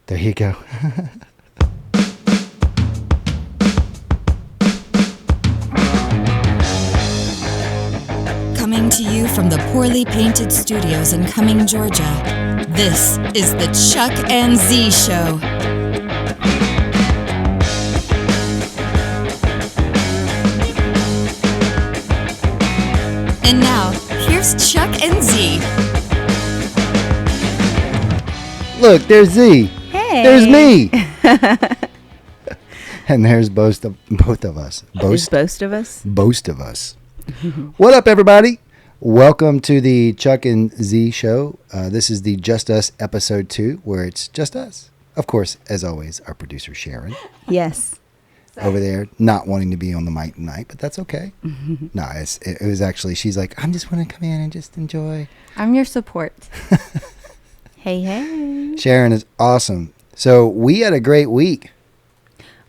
There you go. Coming to you from the Poorly Painted Studios in Cumming, Georgia, this is the Chuck and Z Show. And now, here's Chuck and Z. Look, there's Z. Hey. There's me. And there's both of us. Boast of us? Boast of us. What up, everybody? Welcome to the Chuck and Z Show. This is the Just Us episode 2, where it's just us. Of course, as always, our producer Sharon. Yes. Over there, not wanting to be on the mic tonight, but that's okay. No, it was actually, she's like, I'm just want to come in and just enjoy. I'm your support. Hey. Sharon is awesome. So we had a great week.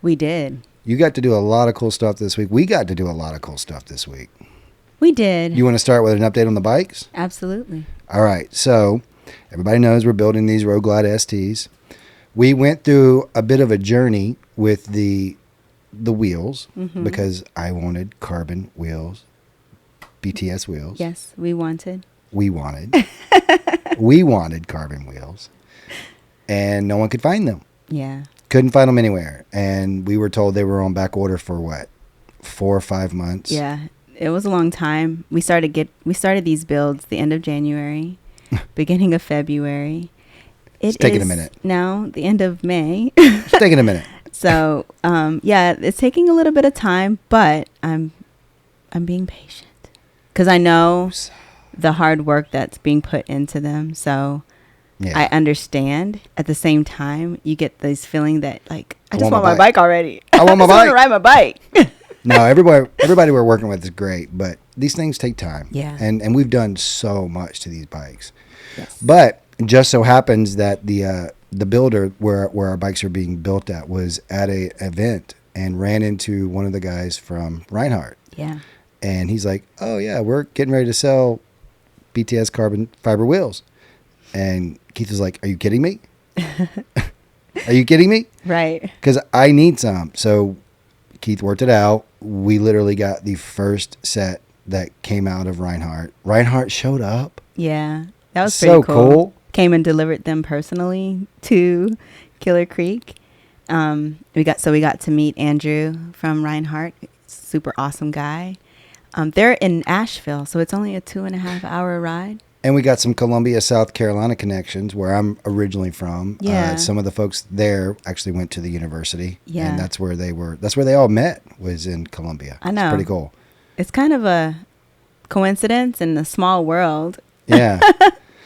We did. You got to do a lot of cool stuff this week. We got to do a lot of cool stuff this week. We did. You want to start with an update on the bikes? Absolutely. All right. So everybody knows we're building these Road Glide STs. We went through a bit of a journey with the wheels because I wanted carbon wheels, BTS wheels. Yes, we wanted. We wanted carbon wheels, and no one could find them. Yeah. Couldn't find them anywhere. And we were told they were on back order for what, 4 or 5 months? Yeah. It was a long time. We started these builds the end of January, beginning of February. It's taking a minute. Now the end of May. It's taking a minute. So, yeah, it's taking a little bit of time, but I'm being patient because I know the hard work that's being put into them. So yeah. I understand. At the same time, you get this feeling that like I just want my bike already. I want my bike. I want to ride my bike. No, everybody we're working with is great, but these things take time. Yeah. And we've done so much to these bikes. Yes. But it just so happens that the builder where our bikes are being built at was at a event and ran into one of the guys from Reinhardt. Yeah. And he's like, "Oh yeah, we're getting ready to sell BTS carbon fiber wheels." And Keith was like, "Are you kidding me? Are you kidding me?" Right. Because I need some. So Keith worked it out. We literally got the first set that came out of Reinhardt. Reinhardt showed up. Yeah. That was pretty cool. Came and delivered them personally to Killer Creek. We got to meet Andrew from Reinhardt. Super awesome guy. They're in Asheville, so it's only a 2.5 hour ride. And we got some Columbia, South Carolina connections where I'm originally from. Yeah. Some of the folks there actually went to the university. Yeah. And that's where they all met, was in Columbia. I know. It's pretty cool. It's kind of a coincidence in a small world. Yeah.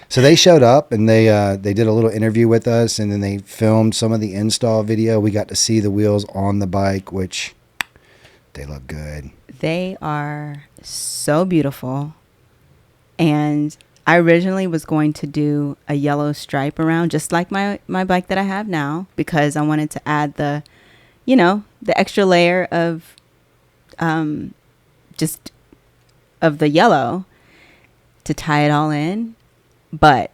So they showed up and they did a little interview with us, and then they filmed some of the install video. We got to see the wheels on the bike, which they look good. They are so beautiful. And I originally was going to do a yellow stripe around, just like my bike that I have now, because I wanted to add the extra layer of just of the yellow to tie it all in. But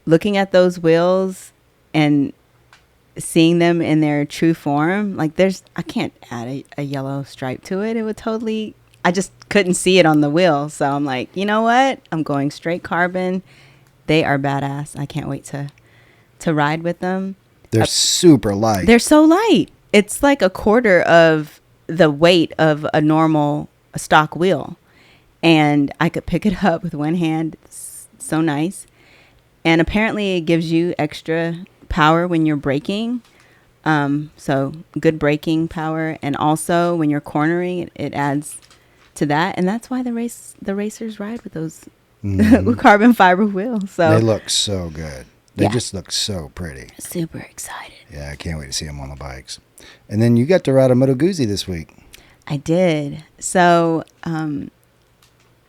looking at those wheels and seeing them in their true form, like I can't add a yellow stripe to it. It would totally, I just couldn't see it on the wheel. So I'm like, you know what? I'm going straight carbon. They are badass. I can't wait to ride with them. They're super light. They're so light. It's like a quarter of the weight of a stock wheel. And I could pick it up with one hand. It's so nice. And apparently it gives you extra power when you're braking. So good braking power. And also when you're cornering, it adds to that. And that's why the racers ride with those carbon fiber wheels. So they look so good. They just look so pretty. Super excited. Yeah, I can't wait to see them on the bikes. And then you got to ride a MotoGuzzi this week. I did. So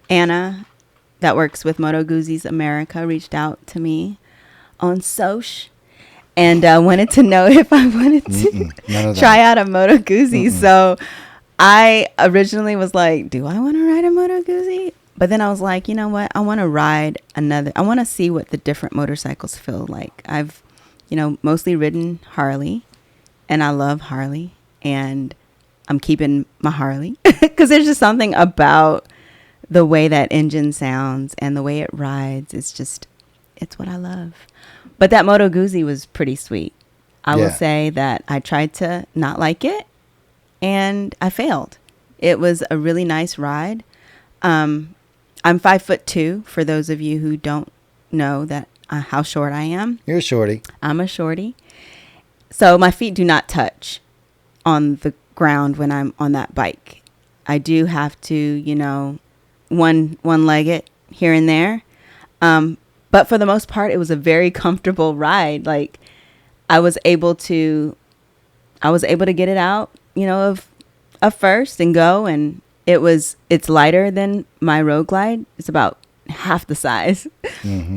Anna, that works with MotoGuzzi's America, reached out to me on Soch and wanted to know if I wanted to try out a MotoGuzzi. So I originally was like, do I want to ride a MotoGuzzi? But then I was like, you know what? I want to ride I want to see what the different motorcycles feel like. I've mostly ridden Harley, and I love Harley, and I'm keeping my Harley because there's just something about the way that engine sounds and the way it rides. It's what I love. But that MotoGuzzi was pretty sweet. I will say that I tried to not like it, and I failed. It was a really nice ride. I'm 5'2", for those of you who don't know that how short I am. You're a shorty. I'm a shorty. So my feet do not touch on the ground when I'm on that bike. I do have to, one leg it here and there. But for the most part, it was a very comfortable ride. Like I was able to get it out, of first and go, and it's lighter than my Road Glide. It's about half the size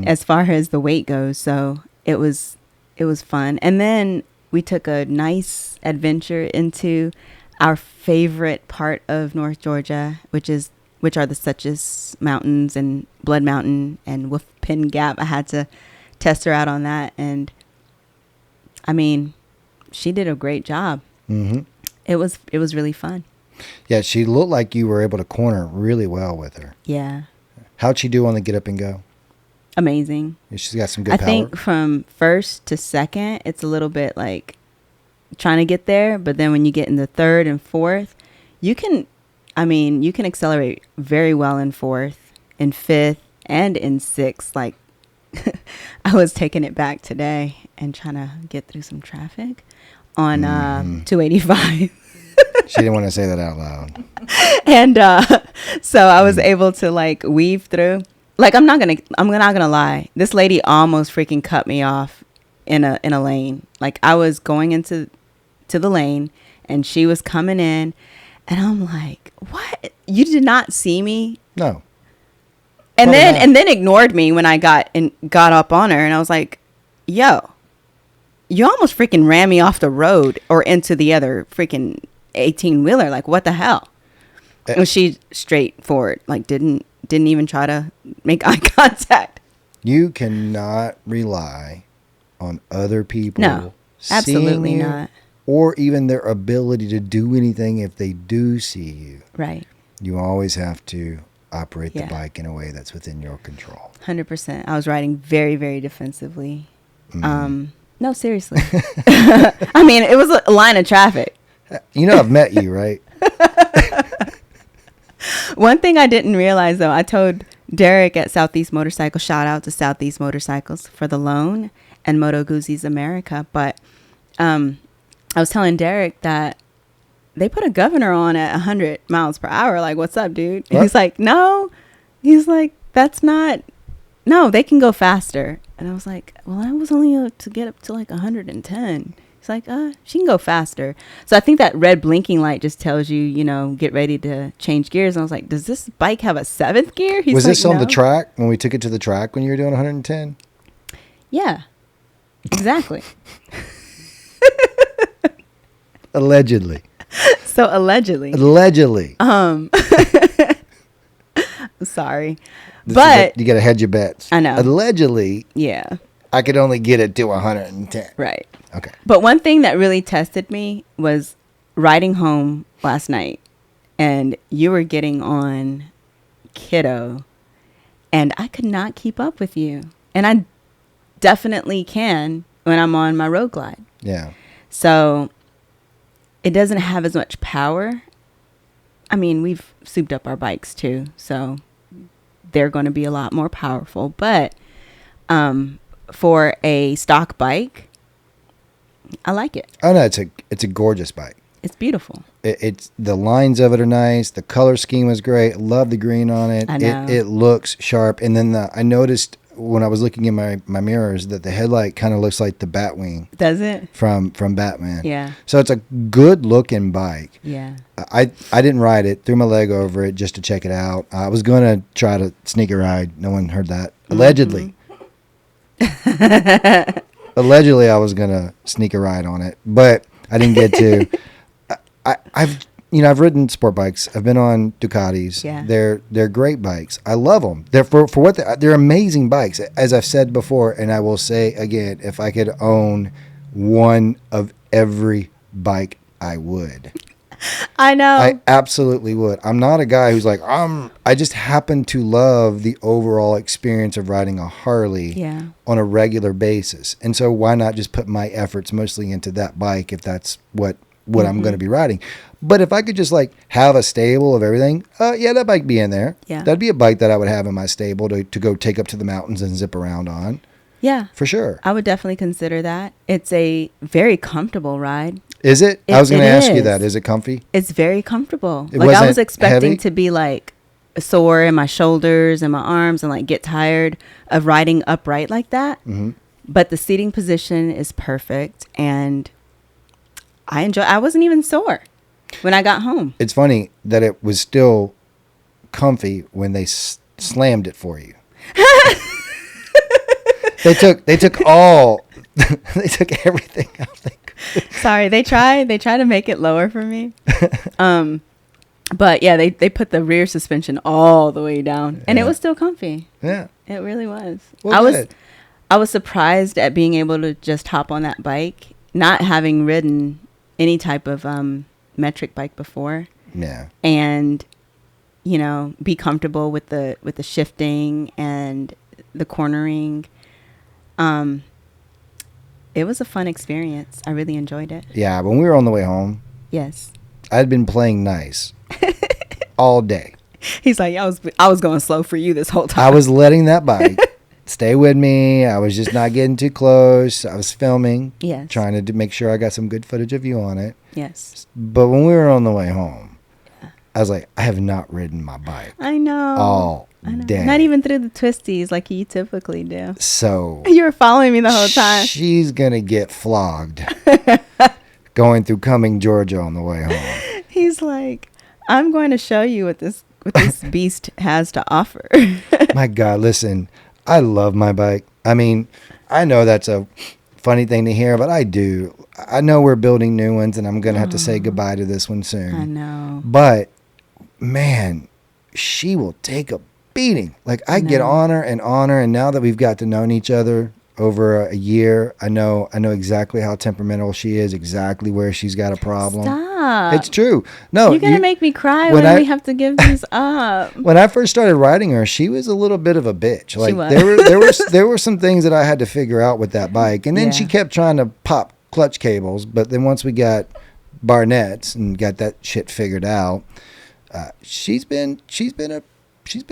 as far as the weight goes. So it was fun. And then we took a nice adventure into our favorite part of North Georgia, which are the Suches Mountains and Blood Mountain and Wolf Pin Gap. I had to test her out on that, and I mean, she did a great job. It was really fun. Yeah, she looked like you were able to corner really well with her. Yeah. How'd she do on the get up and go? Amazing. She's got some good power. I think from first to second, it's a little bit like trying to get there, but then when you get into third and fourth, you can accelerate very well in fourth, in fifth, and in sixth. Like I was taking it back today and trying to get through some traffic on 285. She didn't want to say that out loud. And so I was able to like weave through. Like I'm not gonna lie. This lady almost freaking cut me off in a lane. Like I was going into the lane and she was coming in, and I'm like, "What? You did not see me?" No. And then ignored me when I got up on her, and I was like, "Yo, you almost freaking ran me off the road or into the other freaking 18-wheeler. Like what the hell?" And she straightforward, like didn't even try to make eye contact. You cannot rely on other people. No, absolutely not. Or even their ability to do anything if they do see you. Right. You always have to operate the bike in a way that's within your control. 100%. I was riding very, very defensively. No, seriously. I mean, it was a line of traffic. I've met you, right? One thing I didn't realize, though, I told Derek at Southeast Motorcycle, shout out to Southeast Motorcycles for the loan and MotoGuzzi's America. But I was telling Derek that they put a governor on at 100 miles per hour. Like, what's up, dude? And he's like, no. He's like, that's not. No, they can go faster. And I was like, well, I was only to get up to like 110. He's like, she can go faster. So I think that red blinking light just tells you, get ready to change gears. And I was like, does this bike have a 7th gear? Was this on the track when we took it to the track when you were doing 110? Yeah, exactly. Allegedly. So allegedly. Sorry. But you got to hedge your bets. I know. Allegedly. Yeah. I could only get it to 110. Right. Okay. But one thing that really tested me was riding home last night, and you were getting on Kiddo, and I could not keep up with you. And I definitely can when I'm on my Road Glide. Yeah. So it doesn't have as much power. I mean, we've souped up our bikes too, so they're going to be a lot more powerful. But for a stock bike, I like it. Oh no, it's a gorgeous bike. It's beautiful. It's the lines of it are nice. The color scheme is great. Love the green on it. I know. It looks sharp. And then I noticed when I was looking in my mirrors that the headlight kind of looks like the Batwing. Does it? From Batman. Yeah. So it's a good looking bike. Yeah. I didn't ride it. Threw my leg over it just to check it out. I was gonna try to sneak a ride. No one heard that. Allegedly. Allegedly, I was gonna sneak a ride on it, but I didn't get to. I've ridden sport bikes. I've been on Ducatis. Yeah. They're great bikes. I love them. They're for what they're amazing bikes. As I've said before, and I will say again, if I could own one of every bike, I would. I know. I absolutely would. I'm not a guy who's like, I just happen to love the overall experience of riding a Harley on a regular basis. And so why not just put my efforts mostly into that bike if that's what I'm going to be riding. But if I could just like have a stable of everything, that bike be in there. Yeah. That'd be a bike that I would have in my stable to go take up to the mountains and zip around on. Yeah. For sure. I would definitely consider that. It's a very comfortable ride. Is it? I was going to ask you that. Is it comfy? It's very comfortable. It like I was wasn't expecting heavy? to be like sore in my shoulders and my arms and like get tired of riding upright like that. Mm-hmm. But the seating position is perfect and I wasn't even sore when I got home. It's funny that it was still comfy when they slammed it for you. They took all they took everything out. Sorry, they try to make it lower for me. But yeah, they put the rear suspension all the way down and it was still comfy. Yeah. It really was. Well, I was surprised at being able to just hop on that bike, not having ridden any type of metric bike before. Yeah. And be comfortable with the shifting and the cornering. It was a fun experience. I really enjoyed it. Yeah, when we were on the way home, Yes. I'd been playing nice all day. He's like, I was going slow for you this whole time. I was letting that bike stay with me. I was just not getting too close. I was filming, Yes. trying to make sure I got some good footage of you on it. Yes. But when we were on the way home, I was like, I have not ridden my bike I know. all day. Not even through the twisties like you typically do. So You were following me the whole time. she's going to get flogged going through Cumming, Georgia on the way home. He's like, I'm going to show you what this beast has to offer. My God, listen, I love my bike. I mean, I know that's a funny thing to hear, but I do. I know we're building new ones, and I'm going to have to say goodbye to this one soon. I know. But, man, she will take a beating. Like, I get on her, and now that we've got to know each other over a year, I know exactly how temperamental she is, exactly where she's got a problem. Stop. It's true. No, You're going to make me cry when we have to give these up. When I first started riding her, she was a little bit of a bitch. Like, was. there were some things that I had to figure out with that bike. And then she kept trying to pop clutch cables, but then once we got Barnett's and got that shit figured out, she's been a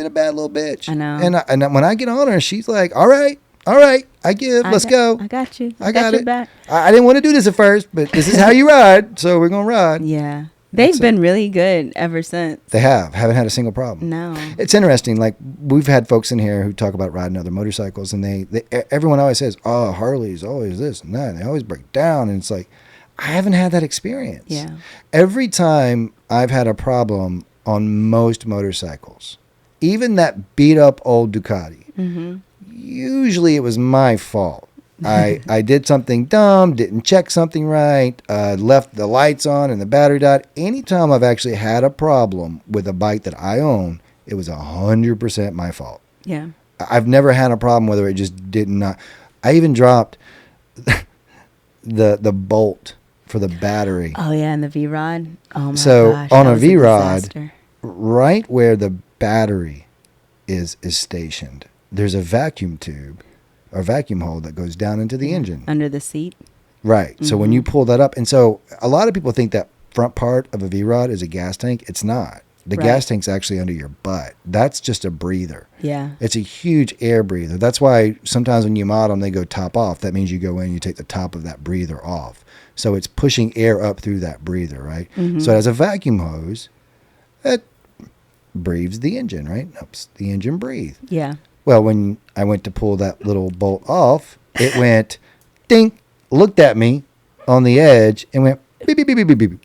bad little bitch. I know. And when I get on her, she's like, all right, I give. Let's go. I got you. I got your it. back. I didn't want to do this at first, but this is how you ride, so we're gonna ride. Yeah. They've been really good ever since. They haven't had a single problem. No. It's interesting. Like, we've had folks in here who talk about riding other motorcycles, and everyone always says, "Oh, Harley's always this and that." And they always break down, and it's like, I haven't had that experience. Yeah. Every time I've had a problem on most motorcycles, even that beat up old Ducati, usually it was my fault. I did something dumb, didn't check something right, left the lights on and the battery died. Anytime I've actually had a problem with a bike that I own, it was 100% my fault. Yeah. I've never had a problem whether it just did not. I even dropped the bolt for the battery. Oh yeah, and the V-Rod. Oh my So gosh. on that a was V-Rod, disaster. right where the battery is stationed, there's a vacuum tube or vacuum hole that goes down into the engine. Under the seat. Right. So when you pull that up, and so a lot of people think that front part of a V-Rod is a gas tank. It's not. The Right. gas tank's actually under your butt. That's just a breather. Yeah. It's a huge air breather. That's why sometimes when you mod them, they go top off. That means you go in, you take the top of that breather off. So it's pushing air up through that breather, right? So it has a vacuum hose that breathes the engine, right? Helps the engine breathe. Yeah. Well, when I went to pull that little bolt off, it went ding, looked at me on the edge, and went beep, beep, beep, beep, beep, beep.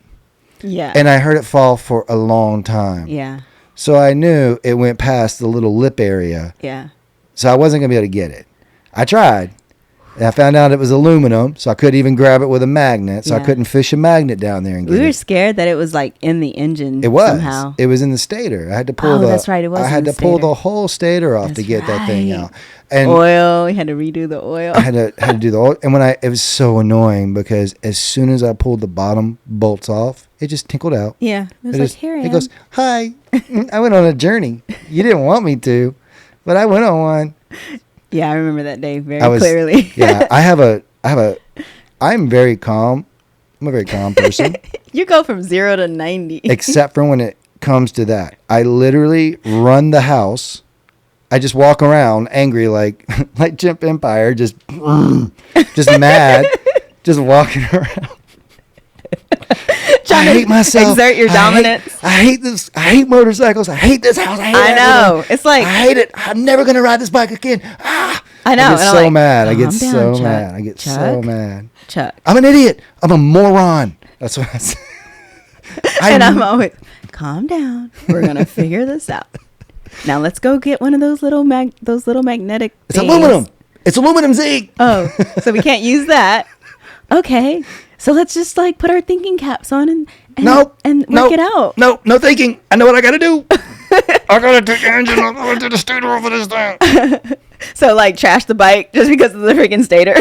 Yeah. And I heard it fall for a long time. Yeah. So I knew it went past the little lip area. Yeah. So I wasn't going to be able to get it. I tried, And I found out it was aluminum, so I couldn't even grab it with a magnet. So I Yeah. couldn't fish a magnet down there and get We were it. scared that it was like in the engine. It was. somehow. It was in the stator. I had to pull That's right. It was I in had the to pull stator. the whole stator off to That's get that thing right. out. And Oil. We had to redo the oil. I had to do the oil. And it was so annoying because as soon as I pulled the bottom bolts off, it just tinkled out. Yeah. It was It like, just- here I It am. goes, "Hi, I went on a journey. You didn't want me to, but I went on one." Yeah, I remember that day very I was clearly. Yeah, I'm very calm. I'm a very calm person, You go from 0 to 90. except for when it comes to that. I literally run the house. I just walk around angry like Chimp Empire, just mad, just walking around. I hate myself. Exert your dominance. I hate this. I hate motorcycles. I hate this house. I hate I know. everything. It's like, I hate it. I'm never gonna ride this bike again. Ah! I know. I and get I'm so like, mad. I get "Calm so down, Chuck. mad. I get so Chuck, mad. Chuck. I'm an idiot. I'm a moron. That's what I say. And I'm always, calm down. We're going to figure this out. Now let's go get one of those little magnetic It's things. aluminum. It's aluminum zinc. Oh, so we can't use that. Okay. So let's just like put our thinking caps on and Nope. and Nope. work it out. No thinking. I know what I gotta do. I gotta take the engine off. I to the stator over this thing. So like trash the bike just because of the freaking stator.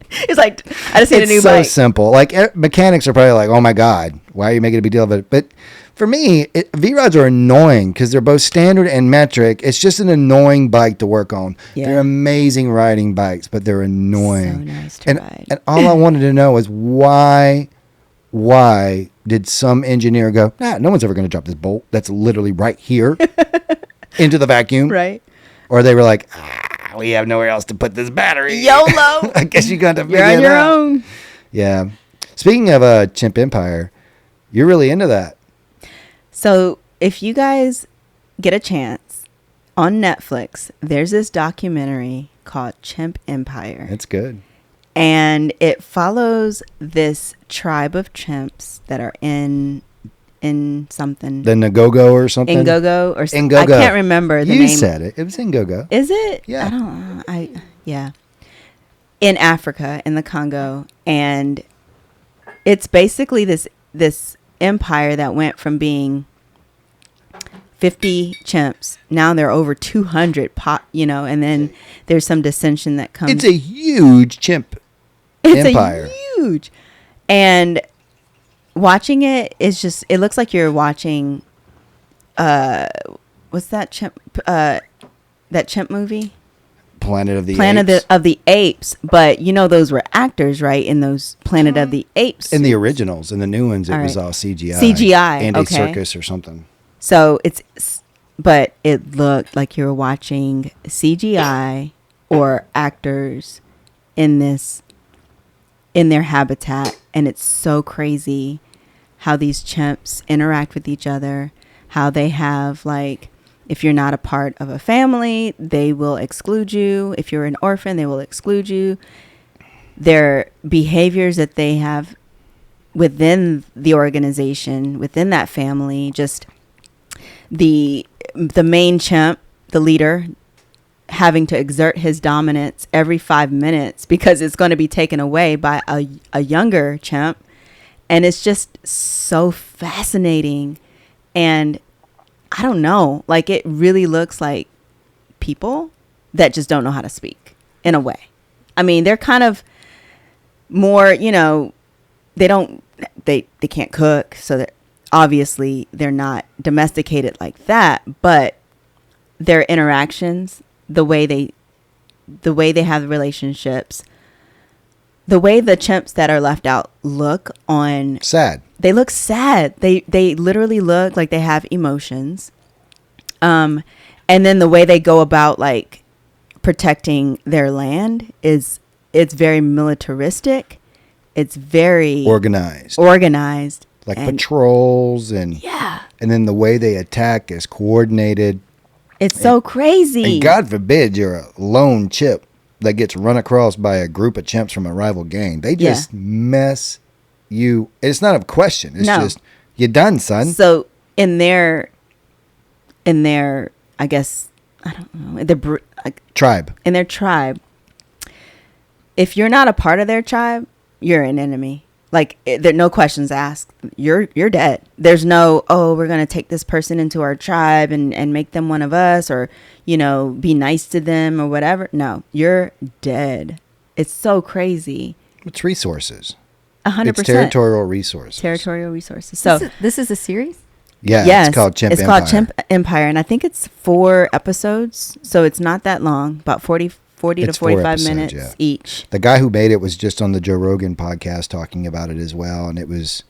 It's like, I just need a new It's so bike. simple. Like mechanics are probably like, "Oh my god, why are you making a big deal of it?" But for me, V-Rods are annoying because they're both standard and metric. It's just an annoying bike to work on. Yeah. They're amazing riding bikes, but they're annoying. So nice to ride. And all I wanted to know is why did some engineer go, "Nah, no one's ever going to drop this bolt that's literally right here into the vacuum." Right. Or they were like, "We have nowhere else to put this battery." YOLO. I guess you got to figure You're on it your out. own. Yeah. Speaking of Chimp Empire, you're really into that. So if you guys get a chance on Netflix, there's this documentary called Chimp Empire. It's good. And it follows this tribe of chimps that are in something. The Ngogo or something. Ngogo or something. Ngogo. I can't remember the you name. said it. It was Ngogo. Is it? Yeah. I don't know. Yeah. In Africa, in the Congo. And it's basically this empire that went from being 50 chimps. Now there are over 200 and then there's some dissension that comes. It's a huge chimp empire. Huge. And watching it is just, it looks like you're watching what's that chimp movie? Planet of the Planet Apes. of the Apes, but those were actors, right? In those Planet of the Apes. In the originals, in the new ones, it All was right. all CGI. CGI, Andy okay. Circus or something. So but it looked like you were watching CGI or actors in their habitat, and it's so crazy how these chimps interact with each other, how they have if you're not a part of a family, they will exclude you. If you're an orphan, they will exclude you. Their behaviors that they have within the organization, within that family, just the main chimp, the leader, having to exert his dominance every 5 minutes because it's going to be taken away by a younger chimp. And it's just so fascinating. And I don't know, it really looks like people that just don't know how to speak in a way. I mean, they're kind of more, they can't cook. So that obviously they're not domesticated like that, but their interactions, the way they have relationships, the way the chimps that are left out look on Sad. they look sad. They literally look like they have emotions. And then the way they go about protecting their land it's very militaristic. It's very Organized. Like and patrols and then the way they attack is coordinated. it's so crazy. And God forbid you're a lone chip that gets run across by a group of chimps from a rival gang. They just mess you. It's not a question. It's just, you're done, son. So in their, I guess, I don't know, Tribe. in their tribe, if you're not a part of their tribe, you're an enemy. Like, there no questions asked. You're dead. There's no, oh, we're going to take this person into our tribe and make them one of us, or, you know, be nice to them or whatever. No, you're dead. It's so crazy. It's resources. 100%. It's territorial resources. Territorial resources. So This is a series? Yeah, yes, it's called Chimp It's Empire. called Chimp Empire, and I think it's 4 episodes, so it's not that long, about 40 to It's 4 45 episodes, minutes yeah. each. The guy who made it was just on the Joe Rogan podcast talking about it as well, and it was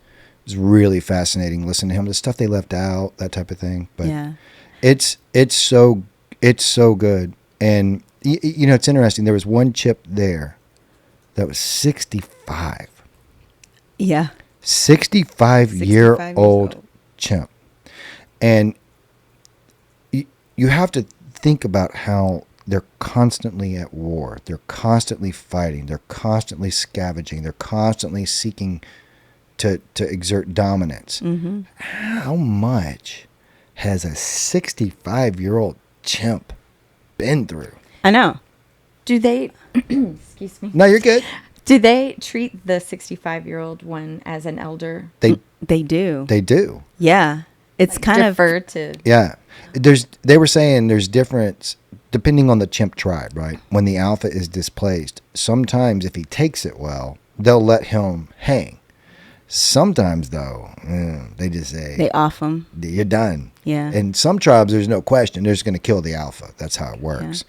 really fascinating listening to him, the stuff they left out, that type of thing. But Yeah. it's so good. And you know, it's interesting. There was one chip there that was 65. Yeah. 65-year-old chimp. And you have to think about how they're constantly at war. They're constantly fighting. They're constantly scavenging. They're constantly seeking to exert dominance. Mm-hmm. How much has a 65-year-old chimp been through? I know. Do they, excuse me, No, you're good. do they treat the 65-year-old one as an elder? They do. they do. Yeah. It's Like, kind of defer to. Yeah. They were saying there's difference depending on the chimp tribe, right? When the alpha is displaced, sometimes if he takes it well, they'll let him hang. Sometimes though, they just say they off them. you're done. Yeah. And some tribes, there's no question, they're just going to kill the alpha. That's how it works.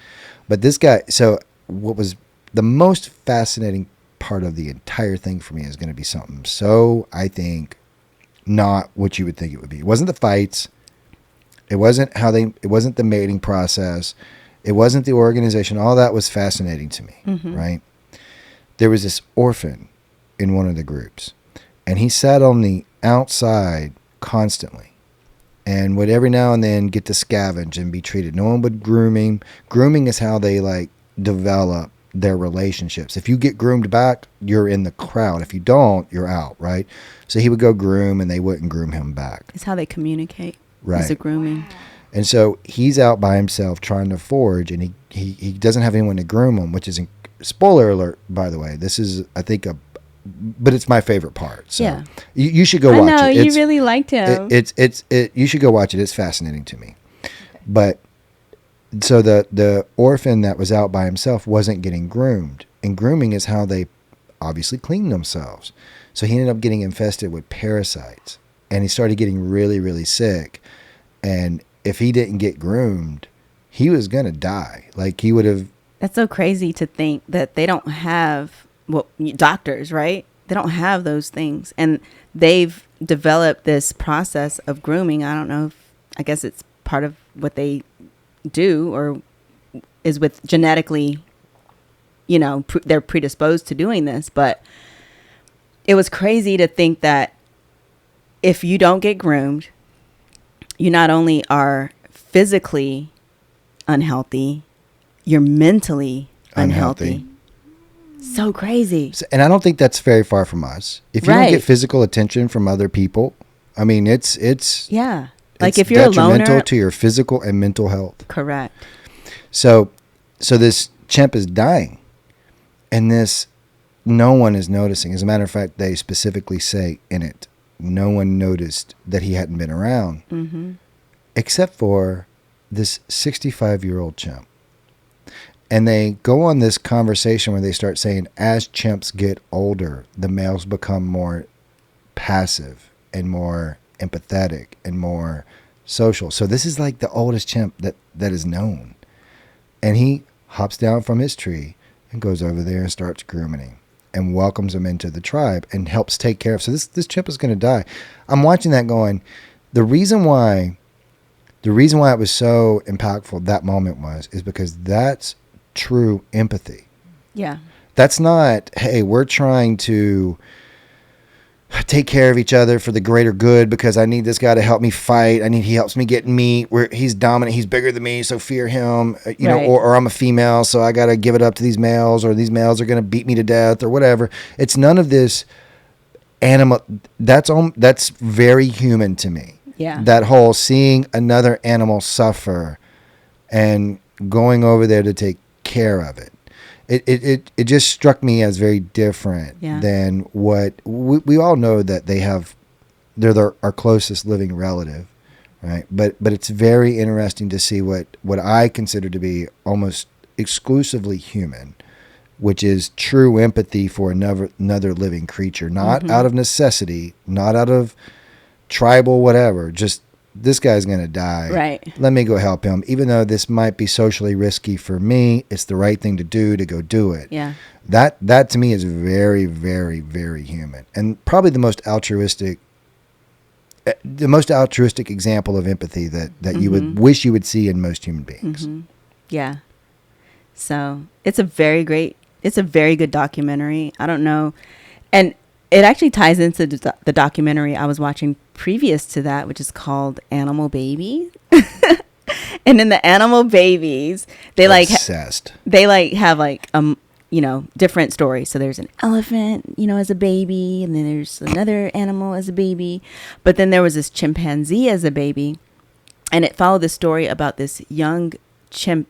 But this guy, so what was the most fascinating part of the entire thing for me is going to be something so, I think, not what you would think it would be. It wasn't the fights. It wasn't it wasn't the mating process. It wasn't the organization. All that was fascinating to me, right? There was this orphan in one of the groups, and he sat on the outside constantly and would every now and then get to scavenge and be treated. No one would groom him. Grooming is how they like develop their relationships. If you get groomed back, you're in the crowd. If you don't, you're out, right? So he would go groom and they wouldn't groom him back. It's how they communicate. Right. It's a grooming. And so he's out by himself trying to forage, and he doesn't have anyone to groom him, which is, spoiler alert, by the way. This is, I think, but it's my favorite part. So Yeah. you should go I watch know, it. you really liked him. You should go watch it. It's fascinating to me. Okay. But so the orphan that was out by himself wasn't getting groomed, and grooming is how they obviously clean themselves. So he ended up getting infested with parasites, and he started getting really, really sick. And if he didn't get groomed, he was going to die. Like he would have. That's so crazy to think that they don't have, doctors, right? They don't have those things. And they've developed this process of grooming. I don't know I guess it's part of what they do, or is with genetically, they're predisposed to doing this. But it was crazy to think that if you don't get groomed, you not only are physically unhealthy, you're mentally unhealthy. So crazy. And I don't think that's very far from us. If you don't get physical attention from other people, I mean, it's yeah. Like it's if you're a detrimental loner, to your physical and mental health. correct. So this chimp is dying, and no one is noticing. As a matter of fact, they specifically say in it, no one noticed that he hadn't been around, except for this 65-year-old chimp. And they go on this conversation where they start saying, as chimps get older, the males become more passive and more empathetic and more social. So this is like the oldest chimp that is known. And he hops down from his tree and goes over there and starts grooming him and welcomes him into the tribe and helps take care of. So this chimp is going to die. I'm watching that going, the reason why it was so impactful that moment is because that's true empathy. Yeah. That's not, hey, we're trying to take care of each other for the greater good because I need this guy to help me fight. He helps me get meat. He's dominant. He's bigger than me, so fear him. Or I'm a female, so I got to give it up to these males, or these males are going to beat me to death, or whatever. It's none of this animal. That's very human to me. Yeah. That whole seeing another animal suffer and going over there to take care of it. it just struck me as very different than what we all know that they're our closest living relative, right? But it's very interesting to see what I consider to be almost exclusively human, which is true empathy for another living creature, not out of necessity, not out of tribal whatever, just this guy's going to die. Right. Let me go help him. Even though this might be socially risky for me, it's the right thing to do to go do it. Yeah. That to me is very, very, very human. And probably the most altruistic example of empathy that you would wish you would see in most human beings. Yeah. So it's a very good documentary. I don't know. And it actually ties into the documentary I was watching previous to that, which is called Animal Baby. And in the Animal Babies, they Obsessed. have different stories. So there's an elephant, as a baby, and then there's another animal as a baby. But then there was this chimpanzee as a baby, and it followed the story about this young chimp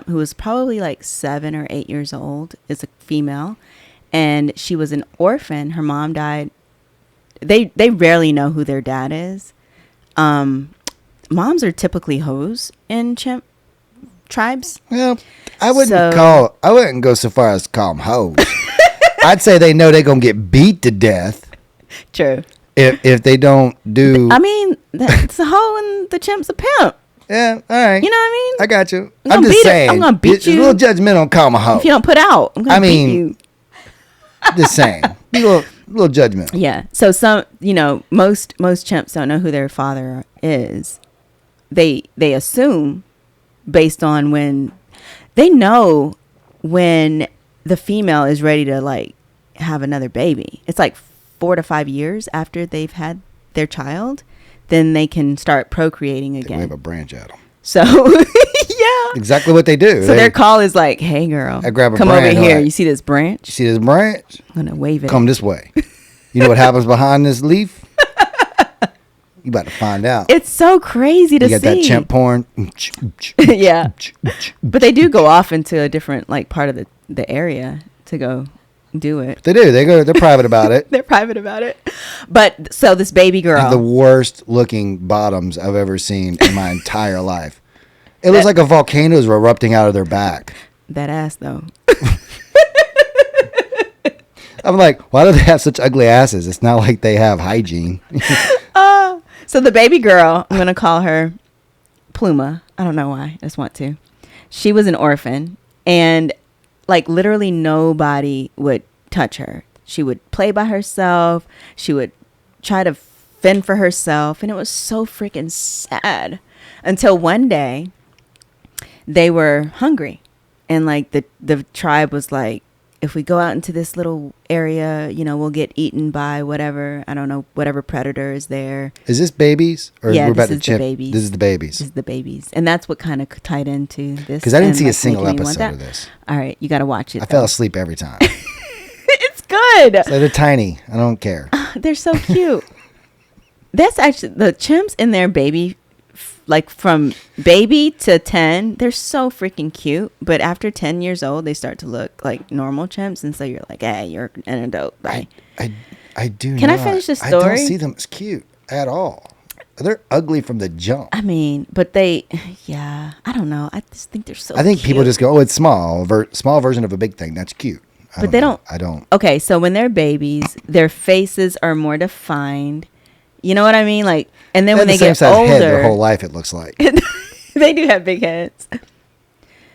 who was probably like 7 or 8 years old. Is a female. And she was an orphan. Her mom died. They rarely know who their dad is. Moms are typically hoes in chimp tribes. Well, I wouldn't go so far as to call them hoes. I'd say they know they're gonna get beat to death. True. If they don't do. I mean, that's a hoe and the chimp's a pimp. Yeah, all right. You know what I mean? I got you. I'm just saying. I'm gonna beat you. It's a little judgmental on call them a hoe. If you don't put out, I'm gonna beat you. Just saying. Be a little judgmental. Yeah. So most chimps don't know who their father is. They assume based on when they know when the female is ready to like have another baby. It's like 4 to 5 years after they've had their child, then they can start procreating again. They wave a branch at them. So yeah, exactly what they do. So their call is like, "Hey, girl, I grab a come branch, over here. like, You see this branch? You see this branch? I'm gonna wave it. Come this way. You know what happens behind this leaf? You about to find out. It's so crazy to see. You got that chimp porn. Yeah, but they do go off into a different like part of the area to go do it. They do. They're private about it. They're private about it. But so this baby girl, the worst looking bottoms I've ever seen in my entire life. It looks like a volcano is erupting out of their back. That ass though. I'm like, why do they have such ugly asses? It's not like they have hygiene. So the baby girl, I'm going to call her Pluma. I don't know why. I just want to. She was an orphan, and like literally nobody would touch her. She would play by herself. She would try to fend for herself. And it was so freaking sad until one day they were hungry. And like the tribe was like, if we go out into this little area, we'll get eaten by whatever, I don't know, whatever predator is there. Is this babies? Or yeah, we're about this is the babies. This is the babies. This is the babies. And that's what kind of tied into this. Because I didn't see a single episode of this. All right, you got to watch it. I fell asleep every time. It's good. So they're tiny. I don't care. They're so cute. That's actually, the chimps in their baby, like from baby to 10, they're so freaking cute. But after 10 years old, they start to look like normal chimps. And so you're like, hey, you're an adult. Bye. I do Can not. I finish the story? I don't see them as cute at all. They're ugly from the jump. I mean, but I don't know. I just think they're so I think cute. people just go, oh, it's small. Small version of a big thing. That's cute. But they don't. I don't. Okay, so when they're babies, their faces are more defined. You know what I mean? Like, and then when they get older, head their whole life, it looks like. They do have big heads.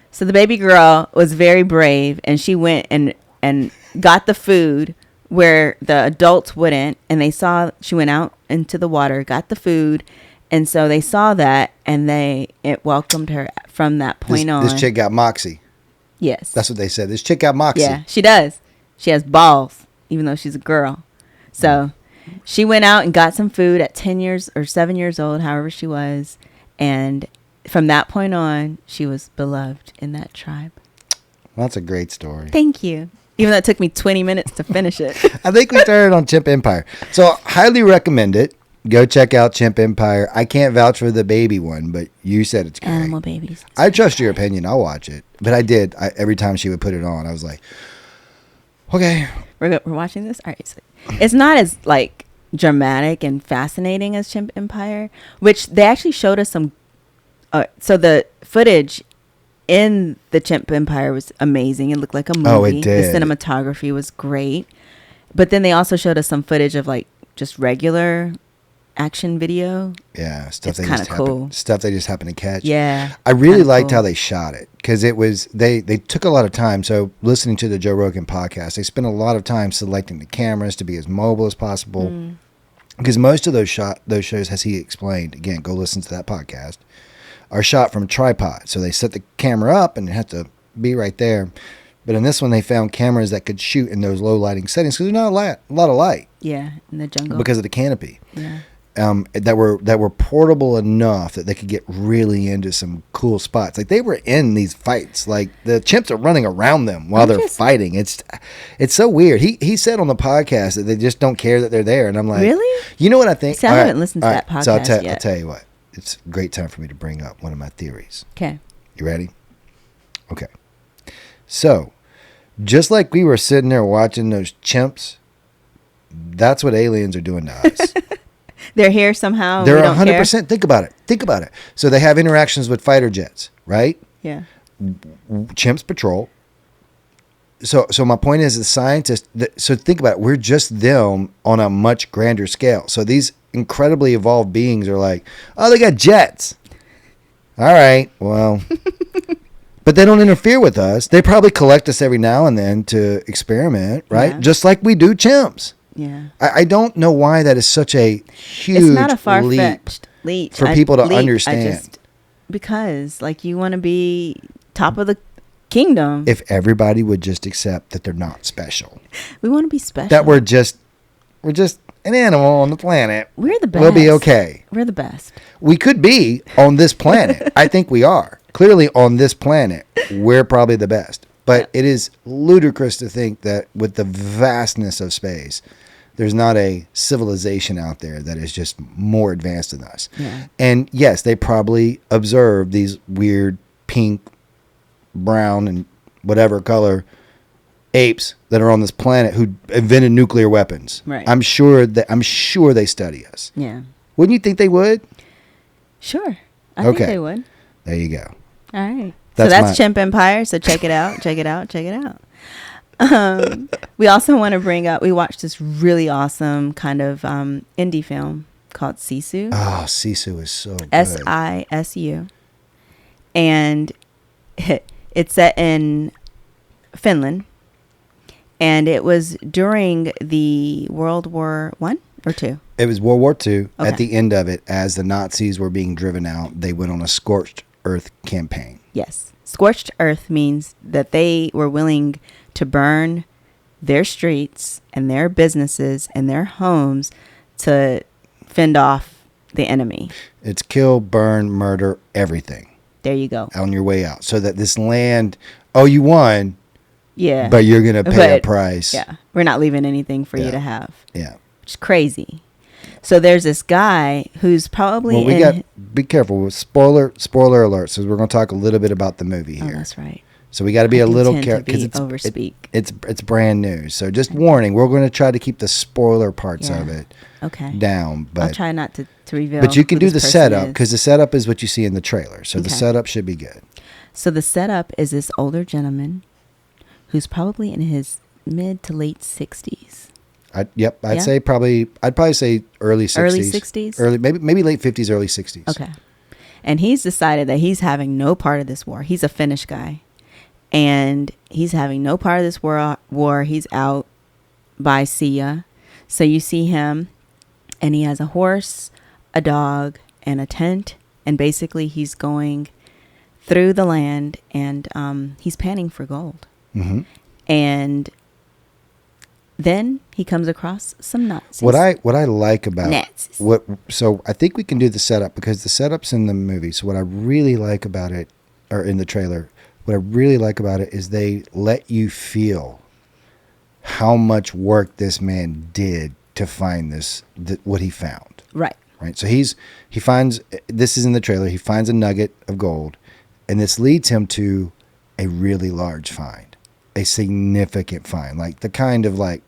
So the baby girl was very brave, and she went and got the food where the adults wouldn't, and she went out into the water, got the food, and so they saw that, and it welcomed her from that point on. This chick got moxie. Yes. That's what they said. This chick got moxie. Yeah, she does. She has balls, even though she's a girl. So she went out and got some food at 10 years or 7 years old, however she was. And from that point on, she was beloved in that tribe. Well, that's a great story. Thank you. Even though it took me 20 minutes to finish it. I think we started on Chimp Empire. So highly recommend it. Go check out Chimp Empire. I can't vouch for the baby one, but you said it's great. Animal babies. I trust your opinion. I'll watch it. But I did. Every time she would put it on, I was like, okay. We're watching this? All right. So it's not as like dramatic and fascinating as Chimp Empire, which they actually showed us some. So the footage in the Chimp Empire was amazing. It looked like a movie. Oh, it did. The cinematography was great. But then they also showed us some footage of like just regular action video. Yeah, stuff It's kinda cool. Stuff they just happened to catch. Yeah. I really kinda liked cool. how they shot it because it was they took a lot of time. So listening to the Joe Rogan podcast, they spent a lot of time selecting the cameras to be as mobile as possible. Because most of those shows, as he explained, again, go listen to that podcast, are shot from a tripod. So they set the camera up and it has to be right there. But in this one, they found cameras that could shoot in those low lighting settings because there's not a lot of light Yeah, in the jungle. because of the canopy. Yeah. That were portable enough that they could get really into some cool spots. Like they were in these fights. Like the chimps are running around them while they're fighting. It's so weird. He said on the podcast that they just don't care that they're there, and I'm like, Really? You know what I think? See, I haven't listened to that podcast So I'll yet. tell you what. It's a great time for me to bring up one of my theories. Okay. You ready? Okay. So, just like we were sitting there watching those chimps, that's what aliens are doing to us. They're here somehow. They're we don't 100%. care. Think about it. So they have interactions with fighter jets, right? Yeah. Chimps patrol. So my point is, the scientists. So think about it. We're just them on a much grander scale. So these incredibly evolved beings are like, oh, they got jets. All right, well, but they don't interfere with us. They probably collect us every now and then to experiment, right? Yeah. Just like we do chimps. Yeah. I don't know why that is such a huge It's not a leap. far-fetched leap for people to understand. Because like you want to be top of the kingdom. If everybody would just accept that they're not special, We want to be special. that we're just an animal on the planet, We're the best. we'll be okay. We're the best. We could be on this planet. I think we are. Clearly on this planet, we're probably the best. But it is ludicrous to think that with the vastness of space, there's not a civilization out there that is just more advanced than us. Yeah. And yes, they probably observe these weird pink, brown, and whatever color apes that are on this planet who invented nuclear weapons. Right. I'm sure they study us. Yeah. Wouldn't you think they would? Sure. I think they would. There you go. All right. That's So that's Chimp Empire. So check it out. Check it out. Check it out. We also want to bring up, we watched this really awesome kind of indie film called Sisu. Oh, Sisu is so good. Sisu. And it's set in Finland. And it was during the World War I or II? It was World War II. Okay. At the end of it, as the Nazis were being driven out, they went on a scorched earth campaign. Yes. Scorched earth means that they were willing to burn their streets and their businesses and their homes to fend off the enemy. It's kill, burn, murder, everything There you go. on your way out. So that this land, you won, Yeah. but you're going to pay a price. Yeah. We're not leaving anything for you to have. Yeah. Which is crazy. So there's this guy who's probably be careful with spoiler alert. So we're going to talk a little bit about the movie here. Oh, that's right. So we got to be I a little tend to careful be because overspeak. it's brand new. So just warning, we're going to try to keep the spoiler parts of it Okay. down. But I'll try not to reveal. But you can who do this the person setup is. because the setup is what you see in the trailer. So the Okay. setup should be good. So the setup is this older gentleman who's probably in his mid to late 60s. I'd Yeah? say I'd probably say early 60s. Early 60s? Maybe late 50s, early 60s. Okay. And he's decided that he's having no part of this war. He's a Finnish guy. And he's having no part of this war. He's out by Sia. So you see him, and he has a horse, a dog, and a tent. And basically he's going through the land, and he's panning for gold. Mm-hmm. And then he comes across some Nazis. What I like about Nazis. so I think we can do the setup because the setup's in the movie. So what I really like about it, or in the trailer, what I really like about it is they let you feel how much work this man did to find what he found. Right. right? So he finds, this is in the trailer, he finds a nugget of gold, and this leads him to a really large find, a significant find, like the kind of like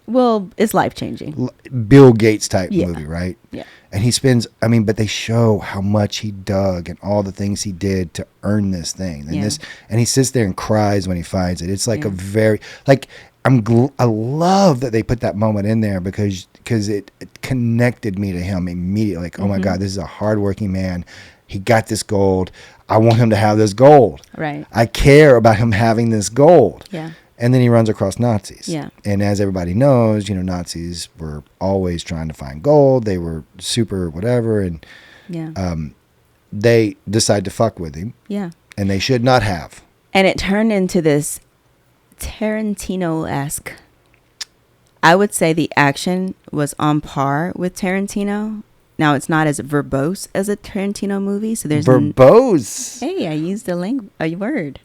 Well, it's life changing. Bill Gates type Yeah. movie, right? Yeah. And he spends, but they show how much he dug and all the things he did to earn this thing. And Yeah. and he sits there and cries when he finds it. It's like Yeah. a very, like, I love that they put that moment in there because it connected me to him immediately. Like, oh my God, this is a hardworking man. He got this gold. I want him to have this gold. Right. I care about him having this gold. Yeah. And then he runs across Nazis. Yeah. And as everybody knows, Nazis were always trying to find gold. They were super whatever. And Yeah. they decide to fuck with him. Yeah. And they should not have. And it turned into this Tarantino-esque. I would say the action was on par with Tarantino. Now, it's not as verbose as a Tarantino movie. So there's Verbose. Hey, I used a word.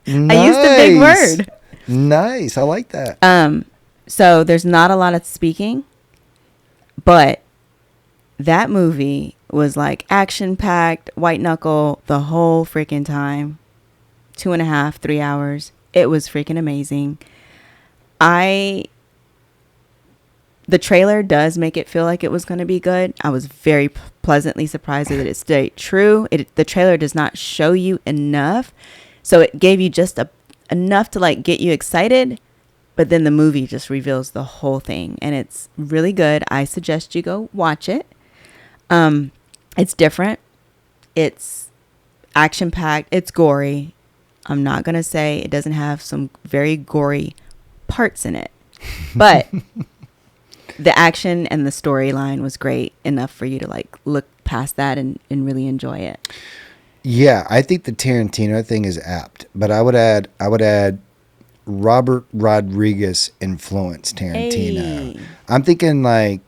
Nice. I used a big word. Nice. I like that. So there's not a lot of speaking, but that movie was like action packed, white knuckle the whole freaking time. 2.5, 3 hours. It was freaking amazing. The trailer does make it feel like it was going to be good. I was very pleasantly surprised that it stayed true. The trailer does not show you enough. So it gave you just enough to like get you excited, but then the movie just reveals the whole thing, and it's really good. I suggest you go watch it. It's different. It's action packed. It's gory. I'm not going to say it doesn't have some very gory parts in it, but the action and the storyline was great enough for you to like look past that and really enjoy it. Yeah, I think the Tarantino thing is apt, but I would add Robert Rodriguez influence Tarantino. Hey. I'm thinking like,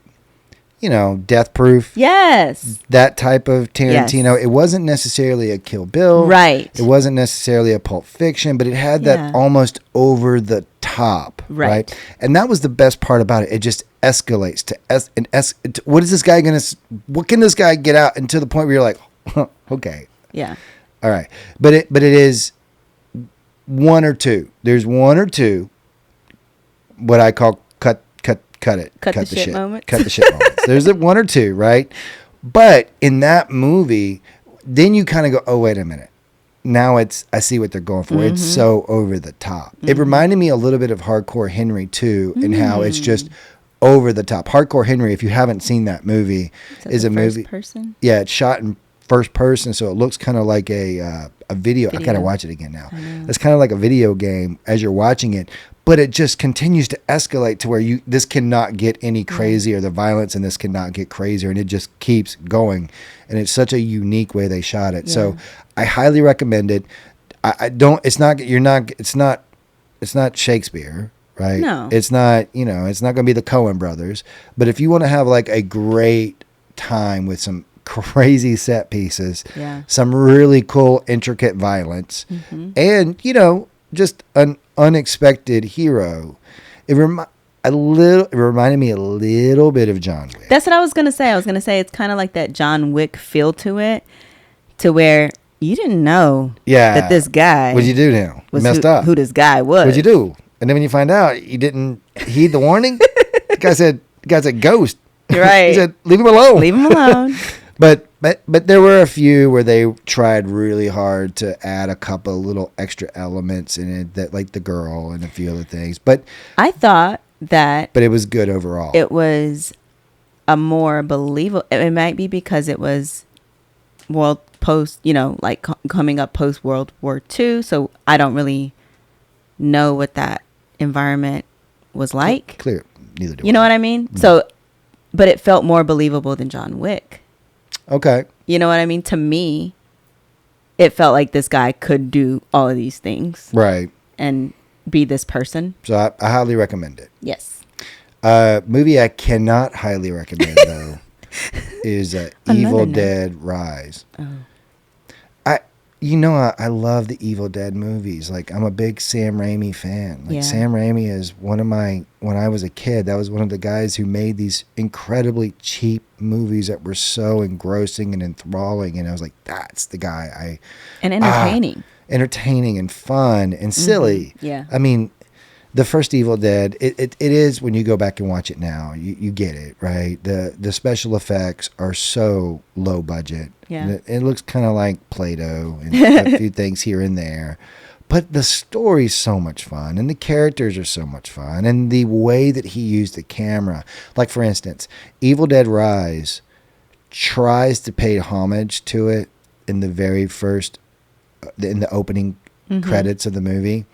Death Proof. Yes. That type of Tarantino. Yes. It wasn't necessarily a Kill Bill. Right. It wasn't necessarily a Pulp Fiction, but it had Yeah. that almost over the top. Right. And that was the best part about it. It just escalates to what is this guy what can this guy get out? And to the point where you're like, okay. Yeah. All right. But it is one or two. There's one or two what I call cut the shit moments. Cut the shit moments. There's one or two, right? But in that movie, then you kind of go, oh, wait a minute. Now I see what they're going for. It's so over the top. It reminded me a little bit of Hardcore Henry too, and how it's just over the top. Hardcore Henry, if you haven't seen that movie, is a movie. Person? Yeah, it's shot in first person, so it looks kind of like a video. I gotta watch it again now. It's kind of like a video game as you're watching it, but it just continues to escalate to where this cannot get any crazier. The violence in this cannot get crazier, and it just keeps going. And it's such a unique way they shot it. Yeah. So I highly recommend it. It's not Shakespeare. Right? No. It's not, it's not going to be the Coen brothers, but if you want to have like a great time with some crazy set pieces, some really cool, intricate violence, and, just an unexpected hero, it reminded me a little bit of John Wick. That's what I was going to say. I was going to say it's kind of like that John Wick feel to it, to where you didn't know that this guy. What'd you do now? Messed up. Who this guy was. What'd you do? And then when you find out you didn't heed the warning, the guy said ghost. Right. He said, leave him alone. Leave him alone. But there were a few where they tried really hard to add a couple little extra elements in it, that like the girl and a few other things. But I thought that. But it was good overall. It was a more believable. It might be because it was coming up post World War II. So I don't really know what that environment was like. Clear. Neither do I. You know what I mean? No. So, but it felt more believable than John Wick. Okay. You know what I mean? To me, it felt like this guy could do all of these things. Right. And be this person. So I highly recommend it. Yes. Movie I cannot highly recommend, though, is Evil Dead Rise. Oh. I love the Evil Dead movies. Like, I'm a big Sam Raimi fan. Like, Yeah. Sam Raimi is one of my, when I was a kid, that was one of the guys who made these incredibly cheap movies that were so engrossing and enthralling. And I was like, that's the guy And entertaining. entertaining and fun and silly. Yeah. I mean, the first Evil Dead, it is, when you go back and watch it now, you get it, right? The special effects are so low budget. Yeah. It looks kind of like Play-Doh and a few things here and there. But the story's so much fun, and the characters are so much fun, and the way that he used the camera. Like, for instance, Evil Dead Rise tries to pay homage to it in the very first, in the opening credits of the movie.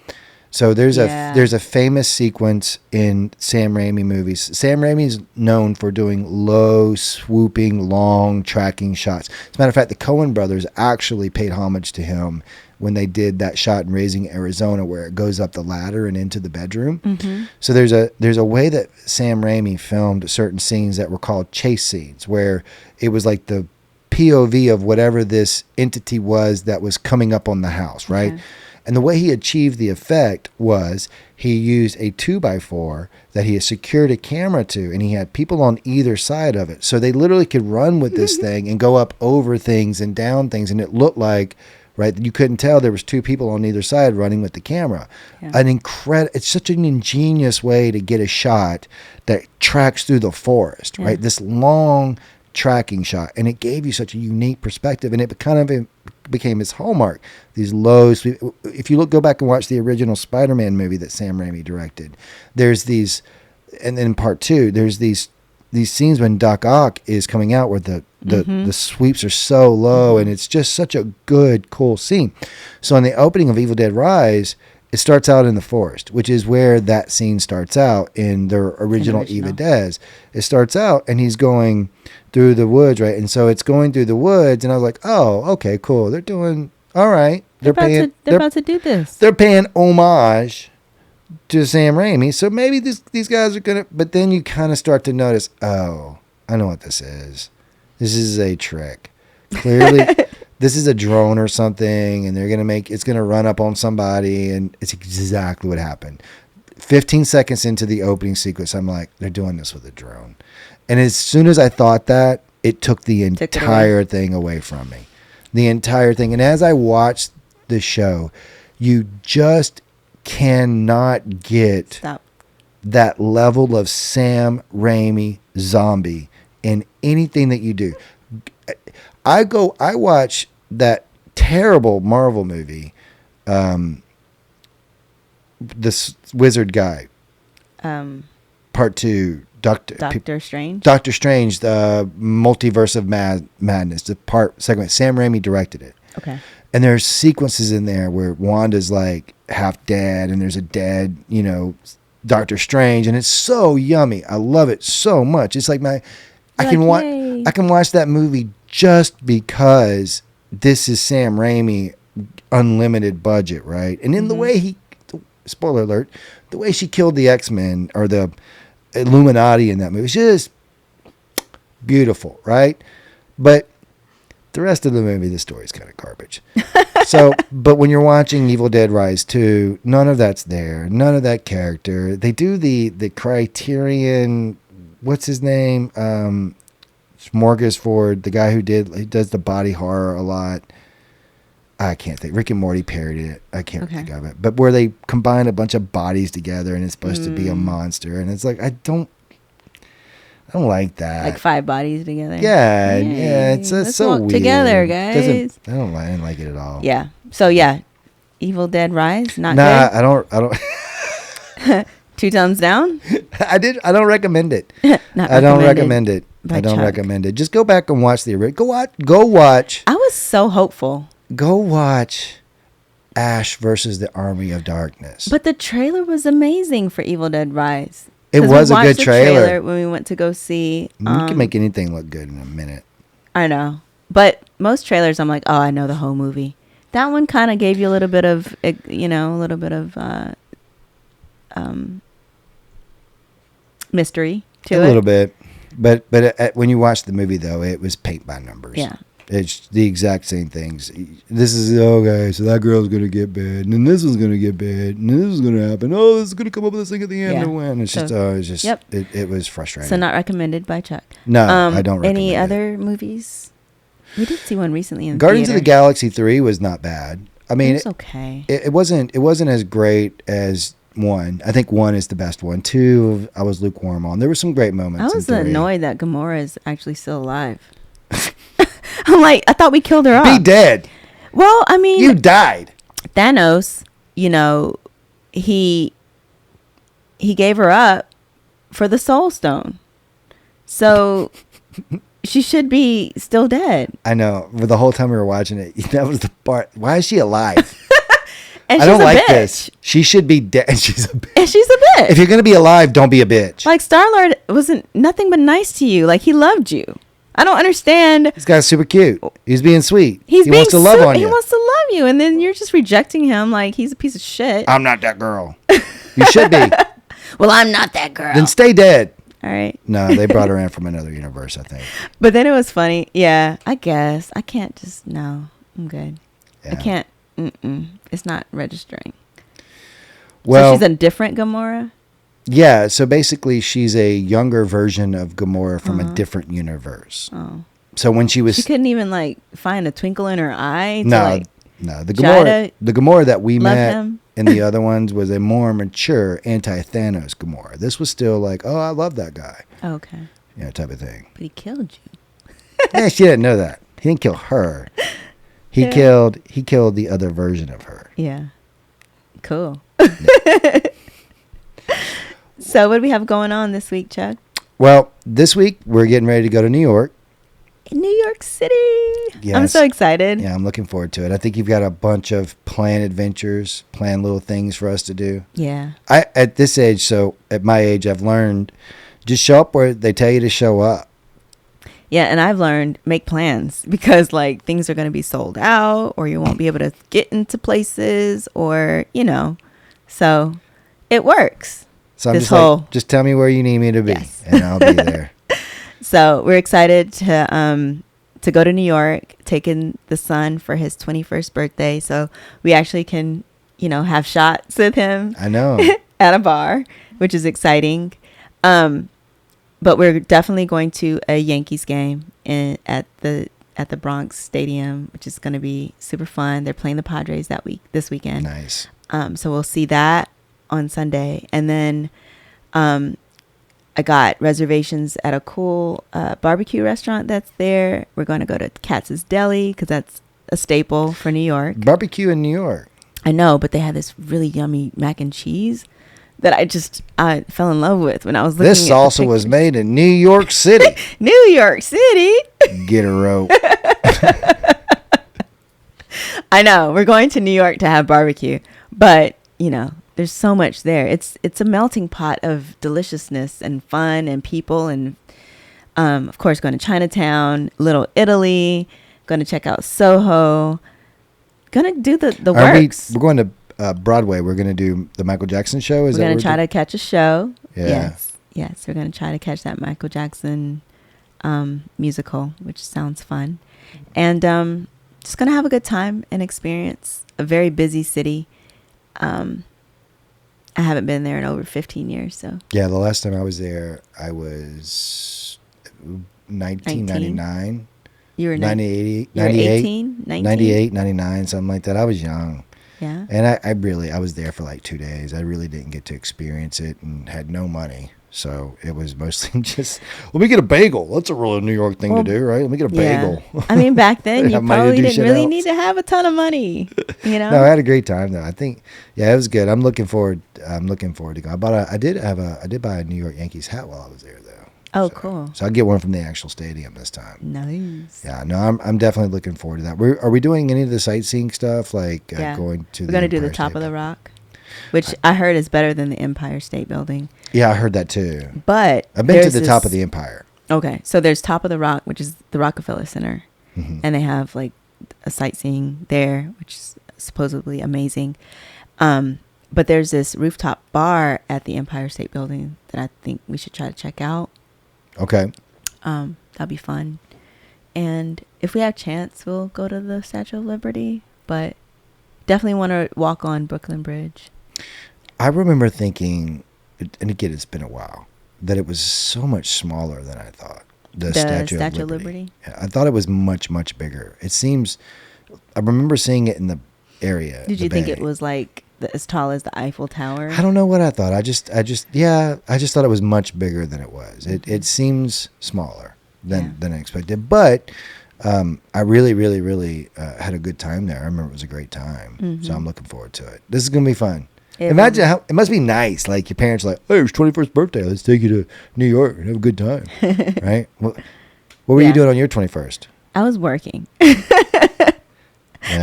So there's a famous sequence in Sam Raimi movies. Sam Raimi's known for doing low, swooping, long tracking shots. As a matter of fact, the Coen brothers actually paid homage to him when they did that shot in Raising Arizona where it goes up the ladder and into the bedroom. So there's a way that Sam Raimi filmed certain scenes that were called chase scenes, where it was like the POV of whatever this entity was that was coming up on the house, right? Okay. And the way he achieved the effect was he used a 2x4 that he had secured a camera to, and he had people on either side of it. So they literally could run with this thing and go up over things and down things, and it looked like, right, you couldn't tell there was two people on either side running with the camera. Yeah. It's such an ingenious way to get a shot that tracks through the forest, right? This long tracking shot, and it gave you such a unique perspective, and it kind of became his hallmark. These low sweep. If you go back and watch the original Spider-Man movie that Sam Raimi directed, there's these, and then in part 2, there's these scenes when Doc Ock is coming out where the sweeps are so low, and it's just such a good, cool scene. So in the opening of Evil Dead Rise, it starts out in the forest, which is where that scene starts out in the original Evil Dead. It starts out, and he's going through the woods, right? And so it's going through the woods, and I was like, oh, okay, cool. They're doing all right. They're about to do this. They're paying homage to Sam Raimi, so maybe these guys are gonna. But then you kind of start to notice, oh, I know what this is. This is a trick. Clearly, this is a drone or something, and it's gonna run up on somebody, and it's exactly what happened. 15 seconds into the opening sequence, I'm like, they're doing this with a drone. And as soon as I thought that, it took the entire thing away from me. The entire thing. And as I watched the show, you just cannot get that level of Sam Raimi zombie in anything that you do. I watch that terrible Marvel movie, this wizard guy, part 2, Doctor Strange, the Multiverse of Madness, the segment. Sam Raimi directed it. Okay. And there's sequences in there where Wanda's like half dead, and there's a dead, Doctor Strange, and it's so yummy. I love it so much. It's like I can watch that movie just because this is Sam Raimi, unlimited budget, right? And in the way spoiler alert, the way she killed the X-Men or the Illuminati in that movie, it's just beautiful, right? But the rest of the movie, the story's kind of garbage. But when you're watching Evil Dead Rise 2, none of that's there. None of that character. They do the Criterion, what's his name? Smorgasbord, the guy who does the body horror a lot. I can't think. Rick and Morty parodied it. I can't think of it. But where they combine a bunch of bodies together, and it's supposed to be a monster, and it's like I don't like that. Like 5 bodies together. Yeah, it's so walk weird. Together, guys. I didn't like it at all. Yeah. So Evil Dead Rise, not good. I don't. 2 thumbs down. I don't recommend it. I don't recommend it. I don't recommend it. Just go back and watch the original. Go watch. I was so hopeful. Go watch Ash versus the Army of Darkness. But the trailer was amazing for Evil Dead Rise. It was a good trailer when we went to go see. You can make anything look good in a minute. I know. But most trailers, I'm like, oh, I know the whole movie. That one kind of gave you a little bit of, mystery to it. A little bit. But when you watch the movie, though, it was paint by numbers. Yeah. It's the exact same things. This is, okay, so that girl's going to get bad, and then this one's going to get bad, and then this is going to happen. Oh, this is going to come up with this thing at the end Yeah. and win. It's just, Yep. it was frustrating. So not recommended by Chuck. No, I don't recommend Any it. other movies? We did see one recently in Guardians of the theater. Galaxy 3 was not bad. I mean, It was okay. it wasn't as great as 1. I think 1 is the best one. 2, I was lukewarm on. There were some great moments. I was in 3. annoyed that Gamora is actually still alive. I'm like, I thought we killed her off. Be dead. Well, I mean, You died. Thanos, you know, he gave her up for the Soul Stone. So she should be still dead. I know. For the whole time we were watching it, that was the part. Why is she alive? And I she's don't a like bitch. this. She should be dead. She's a bitch. And she's a bitch. If you're going to be alive, don't be a bitch. Like, Star-Lord wasn't nothing but nice to you. Like, he loved you. I don't understand. This guy's super cute. He's being sweet. He wants to love on He you. wants to love you. And then you're just rejecting him like he's a piece of shit. I'm not that girl. You should be. Well, I'm not that girl. Then stay dead. All right. No, they brought her in from another universe, I think. But then it was funny. Yeah, I guess. I can't just, no. I'm good. I Yeah. can't. It's not registering. Well, So she's a different Gamora? yeah, so basically she's a younger version of Gamora from a different universe. Oh. So when she was She couldn't even, like, find a twinkle in her eye to, no, like, no, the try Gamora that we love met him. in the other ones was a more mature anti-Thanos Gamora. This was still like, oh, I love that guy, okay. type of thing. But he killed you. Yeah, she didn't know that. He didn't kill her. He Yeah. killed the other version of her. Yeah. Cool. So what do we have going on this week, Chuck? Well, this week we're getting ready to go to New York. In New York City. I'm Yes. so excited. Yeah, I'm looking forward to it. I think you've got a bunch of planned adventures, planned little things for us to do. Yeah. I at this age, so at my age, I've learned just show up where they tell you to show up. Yeah, and I've learned make plans because like things are going to be sold out or you won't be able to get into places or, so it works. So I'm This just like, whole- just tell me where you need me to be, Yes. and I'll be there. So we're excited to go to New York, taking the son for his 21st birthday. So we actually can, have shots with him I know. at a bar, which is exciting. But we're definitely going to a Yankees game at the Bronx Stadium, which is going to be super fun. They're playing the Padres this weekend. Nice. So we'll see that on Sunday. And then I got reservations at a cool barbecue restaurant that's there. We're going to go to Katz's Deli because that's a staple for New York. Barbecue in New York. I know, but they had this really yummy mac and cheese that I fell in love with when I was looking This at the salsa was pictures. made in New York City. New York City. Get a rope. I know. We're going to New York to have barbecue, but there's so much there. It's a melting pot of deliciousness and fun and people and of course going to Chinatown, Little Italy, going to check out Soho, going to do the works. We're going to Broadway. We're going to do the Michael Jackson show. We're going to try to catch a show. Yeah. Yes. We're going to try to catch that Michael Jackson musical, which sounds fun. And just going to have a good time and experience a very busy city. I haven't been there in over 15 years, so. Yeah, the last time I was there, I was 1999. You were 98, you were 98, 18, 19? 98, 99, something like that. I was young. Yeah. And I was there for like 2 days. I really didn't get to experience it and had no money. So it was mostly just, let me get a bagel. That's a real New York thing to do, right? Let me get a bagel. I mean, back then, you Have money to probably do didn't shit really else. need to have a ton of money, No, I had a great time though. I think, yeah, it was good. I'm looking forward to go. I did buy a New York Yankees hat while I was there though. Oh, So- cool. So I'll get one from the actual stadium this time. Nice. Yeah, no, I'm definitely looking forward to that. Are we doing any of the sightseeing stuff, like Yeah. going to? We're going to do the Empire top State of the Building? rock, which I heard is better than the Empire State Building. Yeah, I heard that too. But I've been to there's the top of this- the Empire. Okay, so there's Top of the Rock, which is the Rockefeller Center, Mhm. and they have like a sightseeing there, which is supposedly amazing. But there's this rooftop bar at the Empire State Building that I think we should try to check out. Okay. That'd be fun. And if we have chance, we'll go to the Statue of Liberty. But definitely want to walk on Brooklyn Bridge. I remember thinking, and again, it's been a while, that it was so much smaller than I thought. The Statue of Liberty. Yeah, I thought it was much, much bigger. It seems, I remember seeing it in the area. Did you think it was like as tall as the Eiffel Tower? I don't know what I thought. I just thought it was much bigger than it was. It seems smaller than I expected. But I really, really, really had a good time there. I remember it was a great time. So I'm looking forward to it. This is going to be fun. Imagine how it must be nice. Like your parents are like, oh, it's 21st birthday. Let's take you to New York and have a good time. Right? What were you doing on your 21st? I was working. I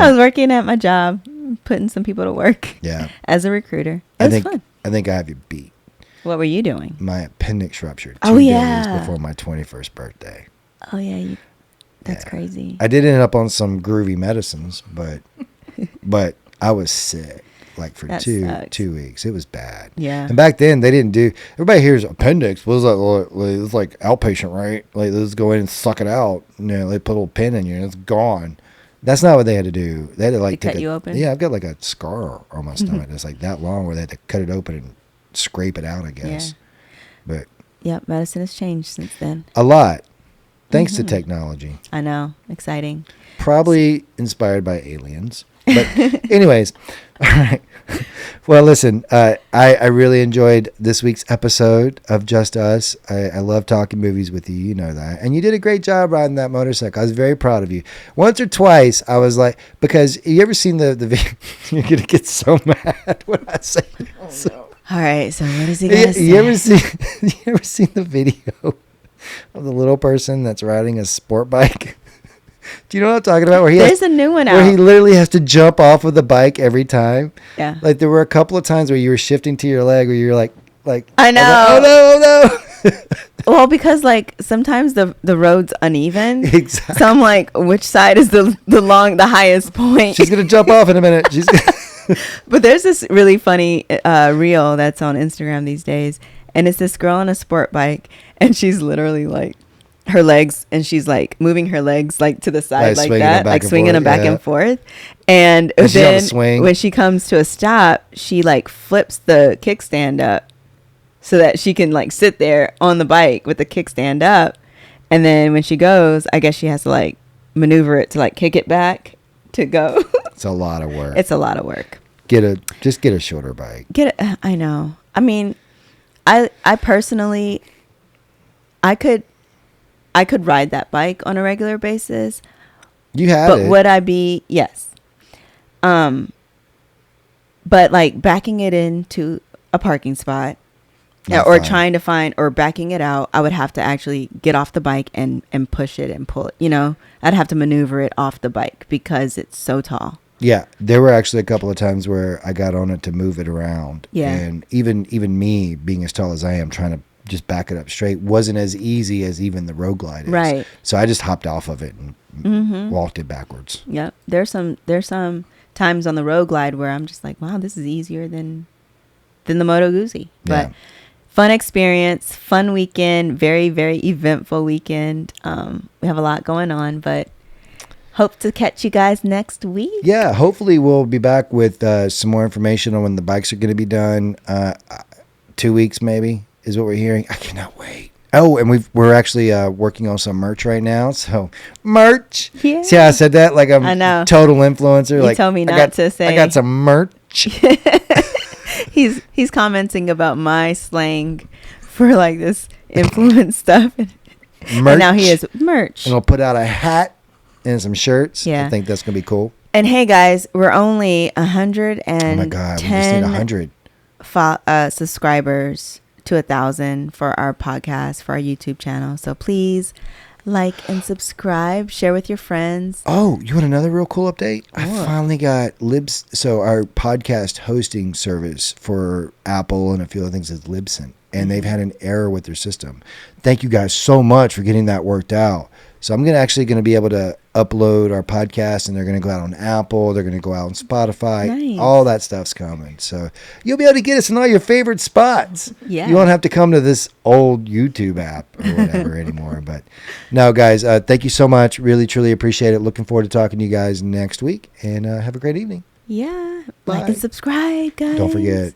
was working at my job, putting some people to work. Yeah. As a recruiter. It was fun. I think I have you beat. What were you doing? My appendix ruptured 2 days before my 21st birthday. Oh, yeah. That's crazy. I did end up on some groovy medicines, but I was sick. Like for two weeks. It was bad. Yeah. And back then they didn't do, everybody hears appendix. What is that? It's like outpatient, right? Like let's go in and suck it out. You know, they put a little pin in you and it's gone. That's not what they had to do. They had to like cut you open? Yeah, I've got like a scar on my stomach that's like that long where they had to cut it open and scrape it out, I guess. Yeah. But yep, medicine has changed since then. A lot. Thanks to technology. I know. Exciting. Probably inspired by aliens. But anyways, all right. Well, listen, I really enjoyed this week's episode of Just Us. I love talking movies with you. You know that. And you did a great job riding that motorcycle. I was very proud of you. Once or twice, I was like, because you ever seen the video? You're going to get so mad when I say this. Oh, no. All right. So what does he got to say? You ever seen the video of the little person that's riding a sport bike? Do you know what I'm talking about? There's a new one out. Where he literally has to jump off of the bike every time. Yeah. Like there were a couple of times where you were shifting to your leg where you're like. I know. Oh no. Well, because like sometimes the road's uneven. Exactly. So I'm like, which side is the highest point? She's going to jump off in a minute. But there's this really funny reel that's on Instagram these days. And it's this girl on a sport bike. And she's literally like. Her legs, and she's like moving her legs like to the side like that, like swinging them back and forth. And then when she comes to a stop, she like flips the kickstand up so that she can like sit there on the bike with the kickstand up. And then when she goes, I guess she has to like maneuver it to like kick it back to go. It's a lot of work. It's a lot of work. Just get a shorter bike. I know. I mean, I personally, I could ride that bike on a regular basis. You have it. But would I be? Yes. But like backing it into a parking spot trying to find or backing it out, I would have to actually get off the bike and push it and pull it. You know, I'd have to maneuver it off the bike because it's so tall. Yeah. There were actually a couple of times where I got on it to move it around. Yeah. And even me being as tall as I am trying to just back it up straight wasn't as easy as even the road glide is. Right. So I just hopped off of it and walked it backwards. Yep. There's some times on the road glide where I'm just like, wow, this is easier than the MotoGuzzi. But fun experience, fun weekend, very, very eventful weekend. We have a lot going on, but hope to catch you guys next week. Yeah, hopefully we'll be back with some more information on when the bikes are going to be done. 2 weeks maybe is what we're hearing. I cannot wait. Oh, and we're actually working on some merch right now. So merch. Yeah. See how I said that? Like I'm a total influencer. You told me not to say. I got some merch. He's commenting about my slang for like this influence stuff. Merch. And now he is merch. And I'll put out a hat and some shirts. Yeah. I think that's going to be cool. And hey guys, we're only 110 oh my God, we just need 100 subscribers to 1,000 for our podcast, for our YouTube channel. So please like and subscribe, share with your friends. Oh, you want another real cool update? I finally got Libs. So our podcast hosting service for Apple and a few other things is Libsyn. and they've had an error with their system. Thank you guys so much for getting that worked out. So I'm actually going to be able to upload our podcast, and they're going to go out on Apple. They're going to go out on Spotify. Nice. All that stuff's coming. So you'll be able to get us in all your favorite spots. Yeah. You won't have to come to this old YouTube app or whatever anymore. But no, guys, thank you so much. Really, truly appreciate it. Looking forward to talking to you guys next week, and have a great evening. Yeah. Bye. Like and subscribe, guys. Don't forget.